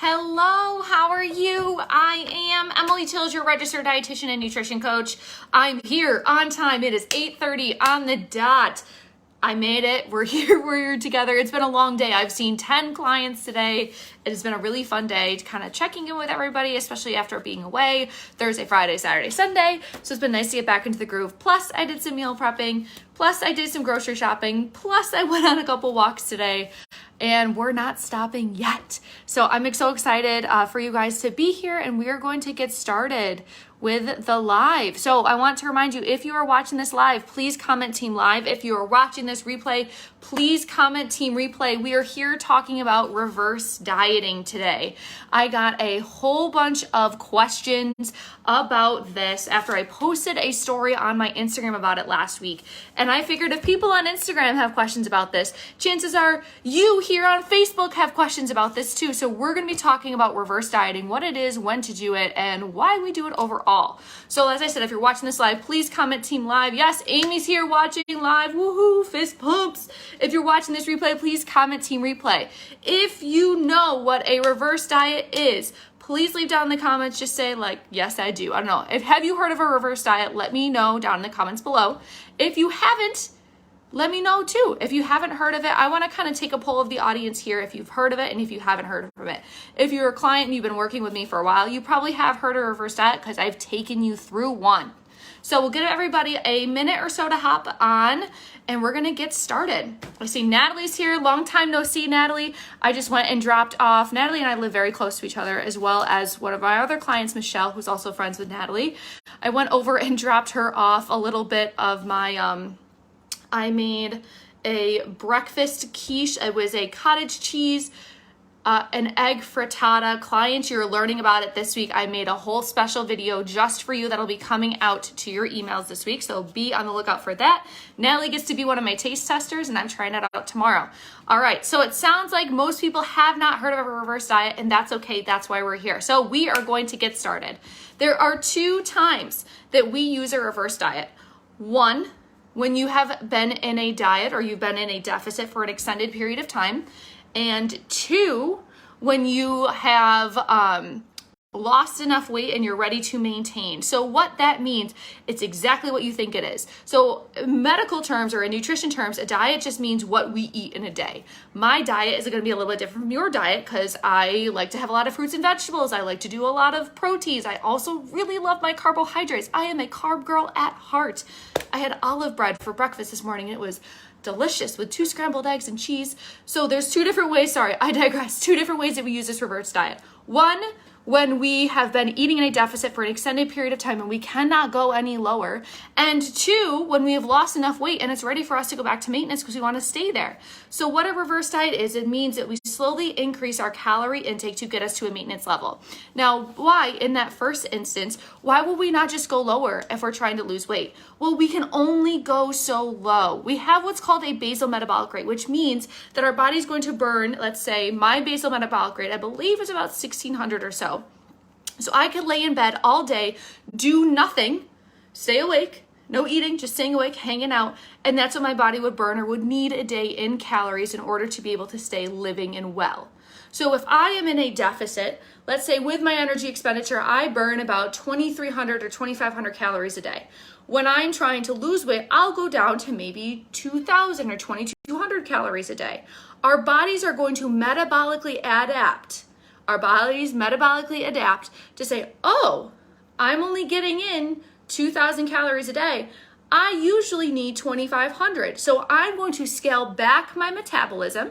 Hello, how are you? I am Emily Tills, your registered dietitian and nutrition coach. I'm here on time. It is 8:30 on the dot. I made it. We're here together. It's been a long day. I've seen 10 clients today. It has been a really fun day to kind of checking in with everybody, especially after being away Thursday, Friday, Saturday, Sunday. So it's been nice to get back into the groove. Plus, I did some meal prepping. Plus, I did some grocery shopping. Plus, I went on a couple walks today. And we're not stopping yet. So I'm so excited for you guys to be here, and we are going to get started with the live. So I want to remind you, if you are watching this live, please comment Team Live. If you are watching this replay, please comment Team Replay. We are here talking about reverse dieting today. I got a whole bunch of questions about this after I posted a story on my Instagram about it last week. And I figured if people on Instagram have questions about this, chances are you here on Facebook have questions about this too. So we're going to be talking about reverse dieting, what it is, when to do it, and why we do it overall. So as I said, if you're watching this live, please comment Team Live. Yes, Amy's here watching live. Woohoo, fist pumps. If you're watching this replay, please comment Team Replay. If you know what a reverse diet is, please leave down in the comments, just say like, yes, I do. I don't know. Have you heard of a reverse diet? Let me know down in the comments below. If you haven't, let me know too. If you haven't heard of it, I want to kind of take a poll of the audience here if you've heard of it and if you haven't heard of it. If you're a client and you've been working with me for a while, you probably have heard of a reverse diet because I've taken you through one. So we'll give everybody a minute or so to hop on, and we're going to get started. I see Natalie's here. Long time no see, Natalie. I just went and dropped off. Natalie and I live very close to each other, as well as one of my other clients, Michelle, who's also friends with Natalie. I went over and dropped her off a little bit of my, I made a breakfast quiche. It was a cottage cheese, an egg frittata. Clients, you're learning about it this week. I made a whole special video just for you that'll be coming out to your emails this week, so be on the lookout for that. Natalie gets to be one of my taste testers, and I'm trying that out tomorrow. All right, so it sounds like most people have not heard of a reverse diet, and that's okay. That's why we're here. So we are going to get started. There are 2 times that we use a reverse diet. One, when you have been in a diet or you've been in a deficit for an extended period of time. And 2, when you have lost enough weight and you're ready to maintain. So what that means, it's exactly what you think it is. So in medical terms or in nutrition terms, a diet just means what we eat in a day. My diet is going to be a little bit different from your diet because I like to have a lot of fruits and vegetables. I like to do a lot of proteins. I also really love my carbohydrates. I am a carb girl at heart. I had olive bread for breakfast this morning. It was delicious with 2 scrambled eggs and cheese. So there's 2 different ways, sorry, I digress, 2 different ways that we use this reverse diet. One, when we have been eating in a deficit for an extended period of time and we cannot go any lower. And 2, when we have lost enough weight and it's ready for us to go back to maintenance because we want to stay there. So what a reverse diet is, it means that we slowly increase our calorie intake to get us to a maintenance level. Now, why, in that first instance, why will we not just go lower if we're trying to lose weight? Well, we can only go so low. We have what's called a basal metabolic rate, which means that our body's going to burn, let's say my basal metabolic rate, I believe is about 1600 or so. So I could lay in bed all day, do nothing, stay awake, no eating, just staying awake, hanging out, and that's what my body would burn or would need a day in calories in order to be able to stay living and well. So if I am in a deficit, let's say with my energy expenditure, I burn about 2,300 or 2,500 calories a day. When I'm trying to lose weight, I'll go down to maybe 2,000 or 2,200 calories a day. Our bodies are going to metabolically adapt. Our bodies metabolically adapt to say, oh, I'm only getting in 2,000 calories a day. I usually need 2,500. So I'm going to scale back my metabolism.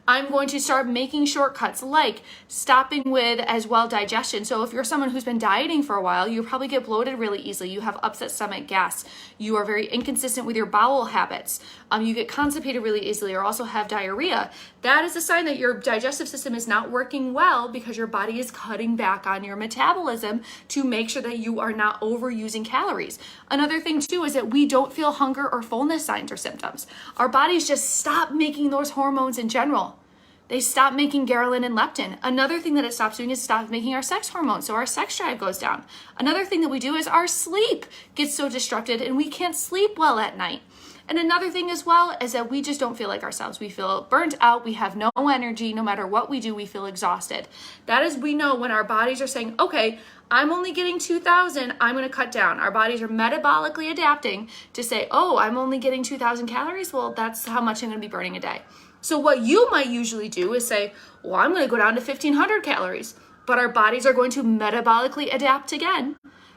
I'm going to start making shortcuts like stopping with as well digestion. So if you're someone who's been dieting for a while, you probably get bloated really easily. You have upset stomach, gas. You are very inconsistent with your bowel habits. You get constipated really easily or also have diarrhea. That is a sign that your digestive system is not working well because your body is cutting back on your metabolism to make sure that you are not overusing calories. Another thing too is that we don't feel hunger or fullness signs or symptoms. Our bodies just stop making those hormones in general. They stop making ghrelin and leptin. Another thing that it stops doing is stop making our sex hormones, so our sex drive goes down. Another thing that we do is our sleep gets so disrupted and we can't sleep well at night. And another thing as well is that we just don't feel like ourselves. We feel burnt out. We have no energy. No matter what we do, we feel exhausted. That is, we know when our bodies are saying, okay, I'm only getting 2,000, I'm going to cut down. Our bodies are metabolically adapting to say, oh, I'm only getting 2,000 calories. Well, that's how much I'm going to be burning a day. So what you might usually do is say, well, I'm going to go down to 1,500 calories. But our bodies are going to metabolically adapt again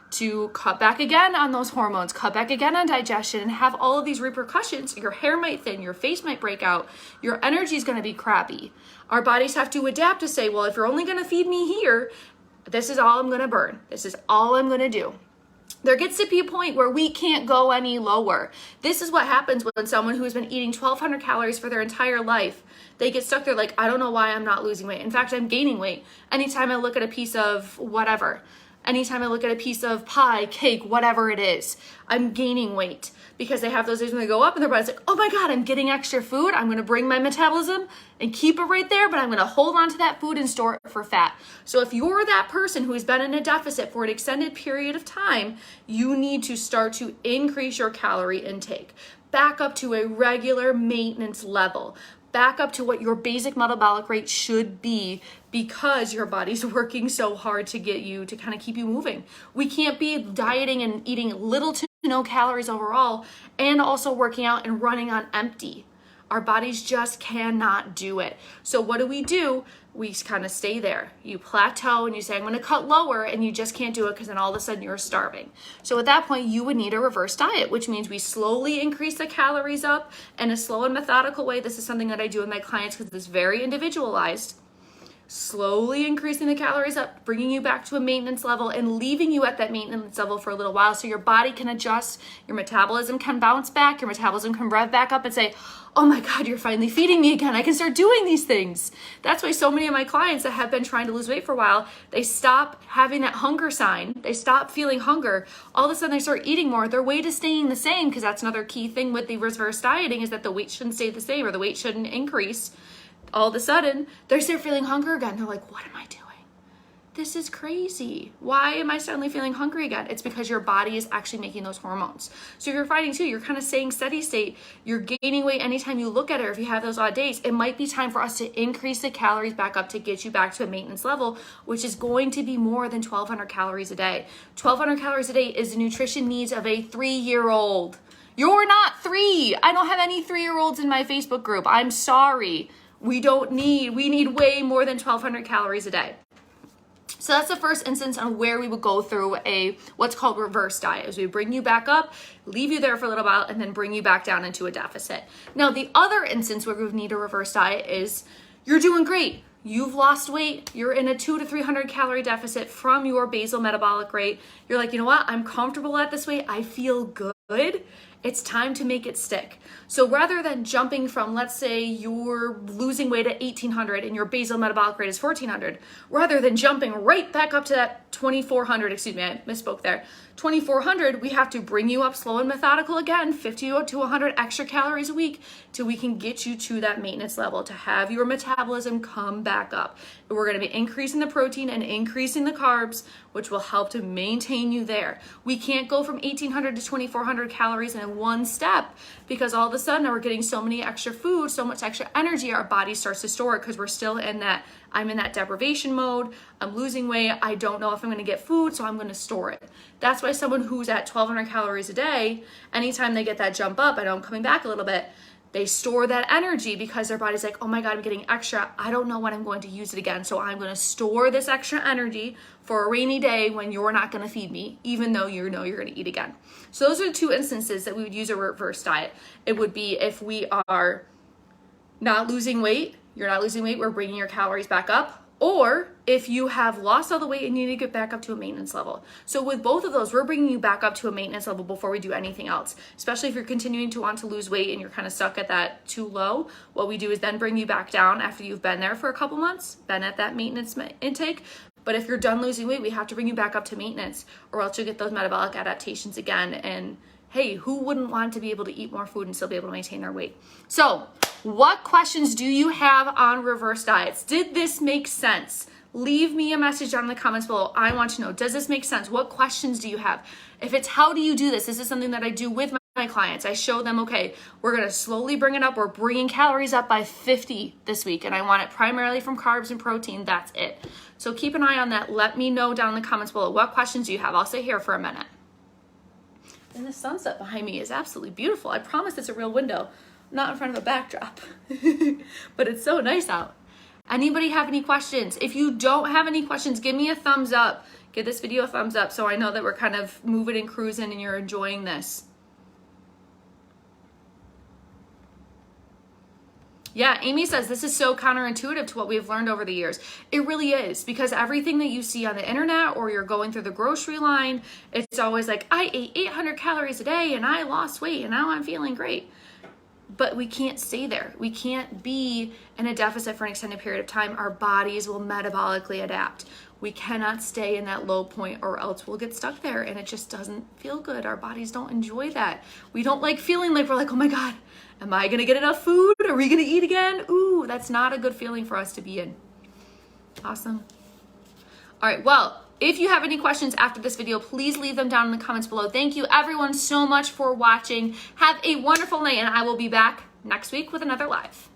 to cut back again on those hormones, cut back again on digestion, and have all of these repercussions. Your hair might thin, your face might break out, your energy is going to be crappy. Our bodies have to adapt to say, well, if you're only going to feed me here, this is all I'm going to burn. This is all I'm going to do. There gets to be a point where we can't go any lower. This is what happens when someone who has been eating 1,200 calories for their entire life, they get stuck there like, I don't know why I'm not losing weight. In fact, I'm gaining weight. Anytime I look at a piece of whatever, anytime I look at a piece of pie, cake, whatever it is, I'm gaining weight because they have those days when they go up and their body's like, oh my God, I'm getting extra food. I'm going to bring my metabolism and keep it right there, but I'm going to hold on to that food and store it for fat. So if you're that person who has been in a deficit for an extended period of time, you need to start to increase your calorie intake back up to a regular maintenance level. Back up to what your basic metabolic rate should be because your body's working so hard to get you to kind of keep you moving. We can't be dieting and eating little to no calories overall and also working out and running on empty. Our bodies just cannot do it. So what do? We kind of stay there. You plateau and you say, I'm going to cut lower, and you just can't do it because then all of a sudden you're starving. So at that point, you would need a reverse diet, which means we slowly increase the calories up in a slow and methodical way. This is something that I do with my clients because it's very individualized. Slowly increasing the calories up, bringing you back to a maintenance level and leaving you at that maintenance level for a little while so your body can adjust, your metabolism can bounce back, your metabolism can rev back up and say, oh my God, you're finally feeding me again. I can start doing these things. That's why so many of my clients that have been trying to lose weight for a while, they stop having that hunger sign. They stop feeling hunger. All of a sudden they start eating more. Their weight is staying the same because that's another key thing with the reverse dieting is that the weight shouldn't stay the same or the weight shouldn't increase. All of a sudden, they start feeling hunger again. They're like, what am I doing? This is crazy. Why am I suddenly feeling hungry again? It's because your body is actually making those hormones. So if you're fighting too, you're kind of staying steady state. You're gaining weight anytime you look at it, or if you have those odd days, it might be time for us to increase the calories back up to get you back to a maintenance level, which is going to be more than 1,200 calories a day. 1,200 calories a day is the nutrition needs of a 3-year-old. You're not 3. I don't have any 3-year-olds in my Facebook group. I'm sorry. We need way more than 1,200 calories a day. So that's the first instance on where we would go through a what's called reverse diet, is we bring you back up, leave you there for a little while, and then bring you back down into a deficit. Now, the other instance where we would need a reverse diet is you're doing great. You've lost weight. You're in a 200 to 300 calorie deficit from your basal metabolic rate. You're like, you know what? I'm comfortable at this weight. I feel good. It's time to make it stick. So rather than jumping from, let's say you're losing weight at 1,800 and your basal metabolic rate is 1,400, rather than jumping right back up to that 2,400, excuse me, I misspoke there, 2,400, we have to bring you up slow and methodical again, 50 to 100 extra calories a week till we can get you to that maintenance level to have your metabolism come back up. We're going to be increasing the protein and increasing the carbs, which will help to maintain you there. We can't go from 1,800 to 2,400 calories in one step because all of a sudden we're getting so many extra food, so much extra energy, our body starts to store it because we're still in that, I'm in that deprivation mode, I'm losing weight, I don't know if I'm going to get food, so I'm going to store it. That's why someone who's at 1,200 calories a day, anytime they get that jump up, I know I'm coming back a little bit, they store that energy because their body's like, oh my God, I'm getting extra. I don't know when I'm going to use it again. So I'm going to store this extra energy for a rainy day when you're not going to feed me, even though you know you're going to eat again. So those are the two instances that we would use a reverse diet. It would be if we are not losing weight, you're not losing weight, we're bringing your calories back up. Or if you have lost all the weight and you need to get back up to a maintenance level. So with both of those, we're bringing you back up to a maintenance level before we do anything else. Especially if you're continuing to want to lose weight and you're kind of stuck at that too low, what we do is then bring you back down after you've been there for a couple months, been at that maintenance intake. But if you're done losing weight, we have to bring you back up to maintenance, or else you'll get those metabolic adaptations again. And hey, who wouldn't want to be able to eat more food and still be able to maintain their weight? So what questions do you have on reverse diets? Did this make sense? Leave me a message down in the comments below. I want to know, does this make sense? What questions do you have? If it's how do you do this? This is something that I do with my clients. I show them, okay, we're going to slowly bring it up. We're bringing calories up by 50 this week, and I want it primarily from carbs and protein. That's it. So keep an eye on that. Let me know down in the comments below what questions you have. I'll sit here for a minute. And the sunset behind me is absolutely beautiful. I promise it's a real window, not in front of a backdrop, but it's so nice out. Anybody have any questions? If you don't have any questions, give me a thumbs up. Give this video a thumbs up so I know that we're kind of moving and cruising and you're enjoying this. Yeah, Amy says this is so counterintuitive to what we've learned over the years. It really is, because everything that you see on the internet or you're going through the grocery line, it's always like, I ate 800 calories a day and I lost weight and now I'm feeling great. But we can't stay there. We can't be in a deficit for an extended period of time. Our bodies will metabolically adapt. We cannot stay in that low point or else we'll get stuck there and it just doesn't feel good. Our bodies don't enjoy that. We don't like feeling like we're like, oh my God, am I gonna get enough food? Are we gonna eat again? Ooh, that's not a good feeling for us to be in. Awesome. All right, well, if you have any questions after this video, please leave them down in the comments below. Thank you everyone so much for watching. Have a wonderful night and I will be back next week with another live.